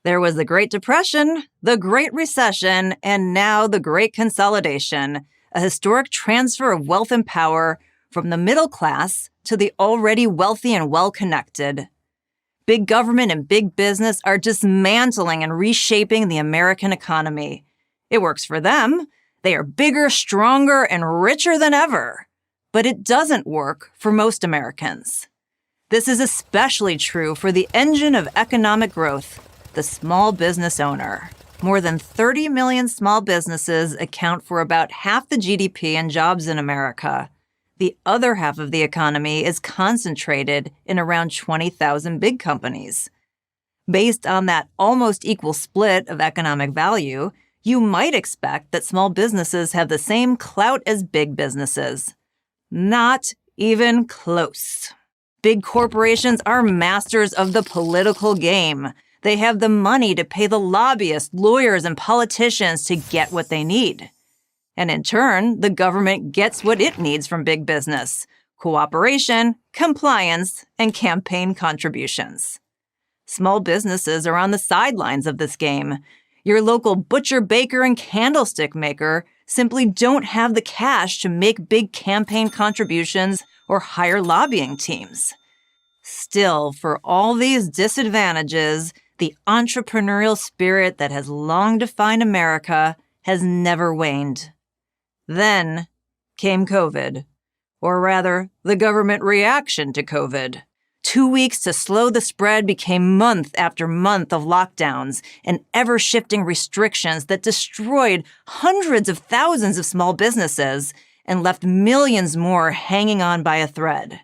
There was the Great Depression, the Great Recession, and now the Great Consolidation, a historic transfer of wealth and power from the middle class to the already wealthy and well-connected. Big government and big business are dismantling and reshaping the American economy. It works for them. They are bigger, stronger, and richer than ever. But it doesn't work for most Americans. This is especially true for the engine of economic growth, the small business owner. More than 30 million small businesses account for about half the GDP and jobs in America. The other half of the economy is concentrated in around 20,000 big companies. Based on that almost equal split of economic value, you might expect that small businesses have the same clout as big businesses. Not even close. Big corporations are masters of the political game. They have the money to pay the lobbyists, lawyers, and politicians to get what they need. And in turn, the government gets what it needs from big business: cooperation, compliance, and campaign contributions. Small businesses are on the sidelines of this game. Your local butcher, baker, and candlestick maker simply don't have the cash to make big campaign contributions or hire lobbying teams. Still, for all these disadvantages, the entrepreneurial spirit that has long defined America has never waned. Then came COVID, or rather, the government reaction to COVID. 2 weeks to slow the spread became month after month of lockdowns and ever-shifting restrictions that destroyed hundreds of thousands of small businesses and left millions more hanging on by a thread.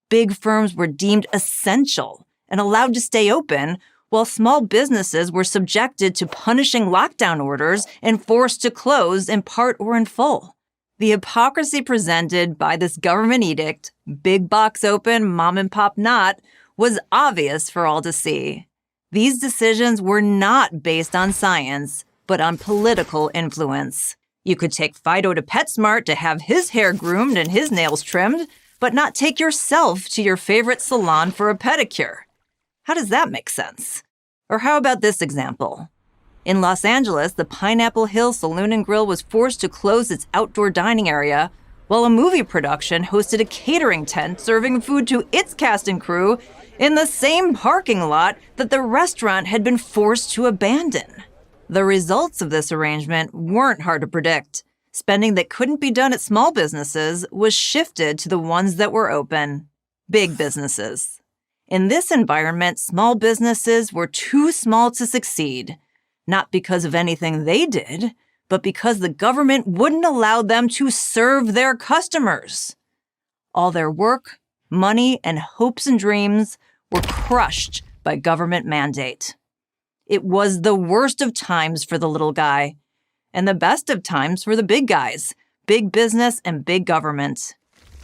Big firms were deemed essential and allowed to stay open, while small businesses were subjected to punishing lockdown orders and forced to close in part or in full. The hypocrisy presented by this government edict, big box open, mom and pop not, was obvious for all to see. These decisions were not based on science, but on political influence. You could take Fido to PetSmart to have his hair groomed and his nails trimmed, but not take yourself to your favorite salon for a pedicure. How does that make sense? Or how about this example? In Los Angeles, the Pineapple Hill Saloon and Grill was forced to close its outdoor dining area, while a movie production hosted a catering tent serving food to its cast and crew in the same parking lot that the restaurant had been forced to abandon. The results of this arrangement weren't hard to predict. Spending that couldn't be done at small businesses was shifted to the ones that were open: big businesses. In this environment, small businesses were too small to succeed, not because of anything they did, but because the government wouldn't allow them to serve their customers. All their work, money, and hopes and dreams were crushed by government mandate. It was the worst of times for the little guy, and the best of times for the big guys, big business and big government.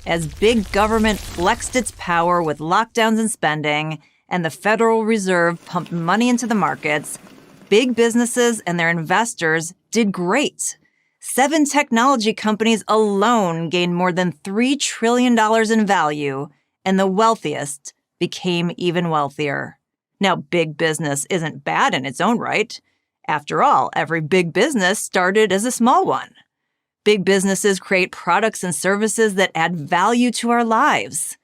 As big government flexed its power with lockdowns and spending, and the Federal Reserve pumped money into the markets, big businesses and their investors did great. 7 technology companies alone gained more than $3 trillion in value, and the wealthiest became even wealthier. Now, big business isn't bad in its own right. After all, every big business started as a small one. Big businesses create products and services that add value to our lives.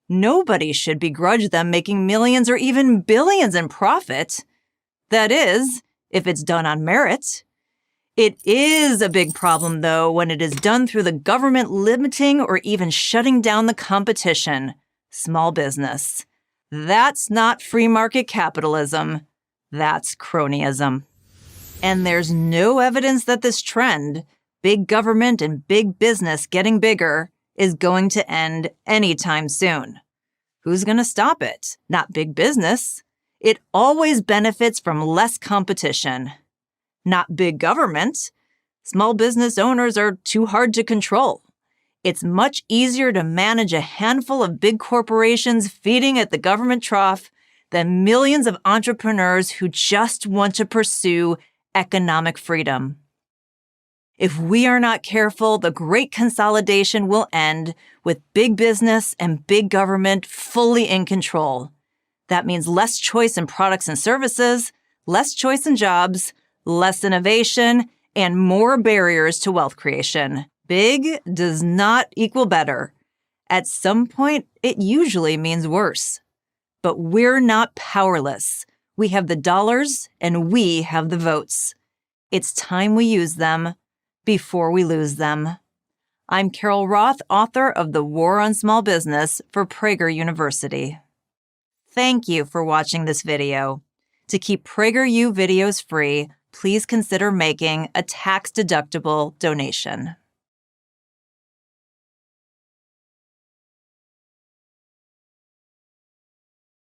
Nobody should begrudge them making millions or even billions in profit. That is, if it's done on merit. It is a big problem, though, when it is done through the government limiting or even shutting down the competition. Small business. That's not free market capitalism. That's cronyism. And there's no evidence that this trend, big government and big business getting bigger, is going to end anytime soon. Who's going to stop it? Not big business. It always benefits from less competition. Not big government. Small business owners are too hard to control. It's much easier to manage a handful of big corporations feeding at the government trough than millions of entrepreneurs who just want to pursue economic freedom. If we are not careful, the great consolidation will end with big business and big government fully in control. That means less choice in products and services, less choice in jobs, less innovation, and more barriers to wealth creation. Big does not equal better. At some point, it usually means worse. But we're not powerless. We have the dollars and we have the votes. It's time we use them before we lose them. I'm Carol Roth, author of The War on Small Business for Prager University. Thank you for watching this video. To keep PragerU videos free, please consider making a tax-deductible donation.